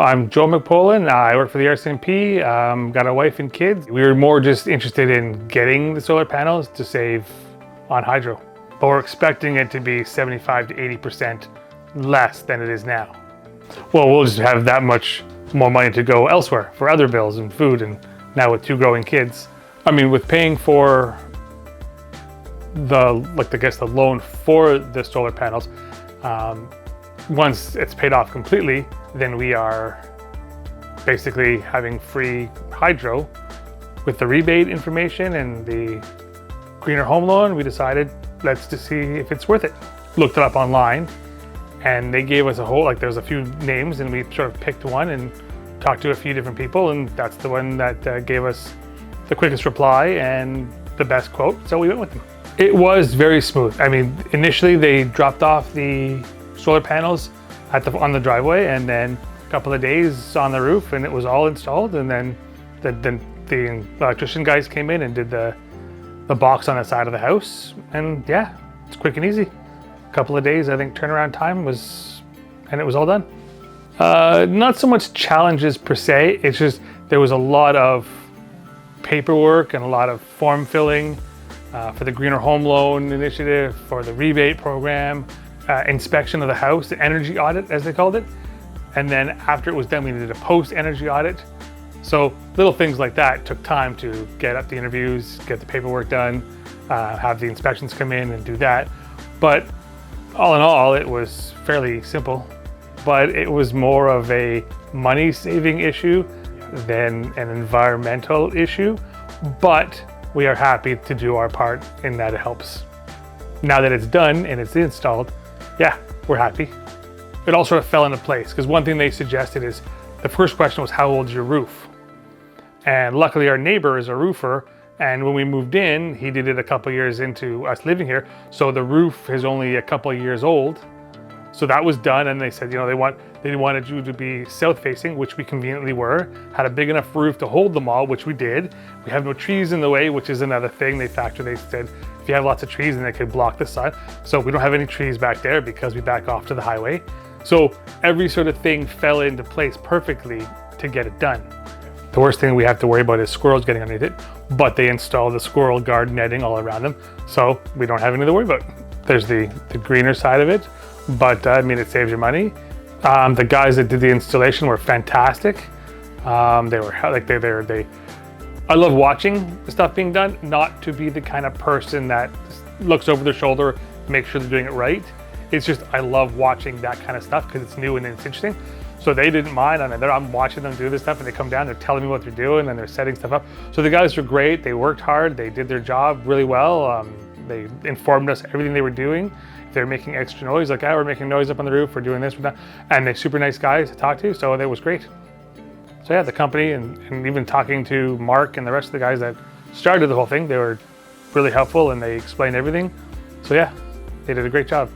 I'm Joe McPolin. I work for the RCMP, got a wife and kids. We were more just interested in getting the solar panels to save on hydro, but we're expecting it to be 75 to 80% less than it is now. Well, we'll just have that much more money to go elsewhere for other bills and food, and now with 2 growing kids. I mean, with paying for the loan for the solar panels, once it's paid off completely, then we are basically having free hydro. With the rebate information and the greener home loan, we decided let's just see if it's worth it. Looked it up online, and they gave us a whole, there's a few names, and we sort of picked one and talked to a few different people, and that's the one that gave us the quickest reply and the best quote, so we went with them. It was very smooth. I mean, initially they dropped off the solar panels on the driveway, and then a couple of days on the roof, and it was all installed. And then the electrician guys came in and did the box on the side of the house, and yeah, it's quick and easy. A couple of days, I think, turnaround time was, and it was all done. Not so much challenges per se, it's just there was a lot of paperwork and a lot of form filling for the greener home loan initiative, for the rebate program, inspection of the house, the energy audit as they called it. And then after it was done, we needed a post-energy audit. So little things like that took time to get up the interviews, get the paperwork done, have the inspections come in and do that. But all in all, it was fairly simple, but it was more of a money-saving issue than an environmental issue. But we are happy to do our part in that it helps. Now that it's done and it's installed, yeah, we're happy. It all sort of fell into place, because one thing they suggested is, the first question was, how old is your roof? And luckily our neighbor is a roofer, and when we moved in, he did it a couple years into us living here, so the roof is only a couple of years old. So that was done, and they said, they wanted you to be south facing, which we conveniently were, had a big enough roof to hold them all, which we did. We have no trees in the way, which is another thing they said, if you have lots of trees, then they could block the sun. So we don't have any trees back there because we back off to the highway. So every sort of thing fell into place perfectly to get it done. The worst thing we have to worry about is squirrels getting underneath it, but they installed the squirrel guard netting all around them, so we don't have anything to worry about. There's the greener side of it, but I mean, it saves you money. The guys that did the installation were fantastic. They were I love watching the stuff being done, not to be the kind of person that looks over their shoulder, make sure they're doing it right. It's just, I love watching that kind of stuff because it's new and it's interesting. So they didn't mind. I'm watching them do this stuff, and they come down, they're telling me what they're doing, and they're setting stuff up. So the guys were great. They worked hard. They did their job really well. They informed us everything they were doing. If they're making extra noise, like, we're making noise up on the roof, we're doing this, we're that. And they're super nice guys to talk to, so that was great. So yeah, the company, and even talking to Mark and the rest of the guys that started the whole thing, they were really helpful, and they explained everything. So yeah, they did a great job.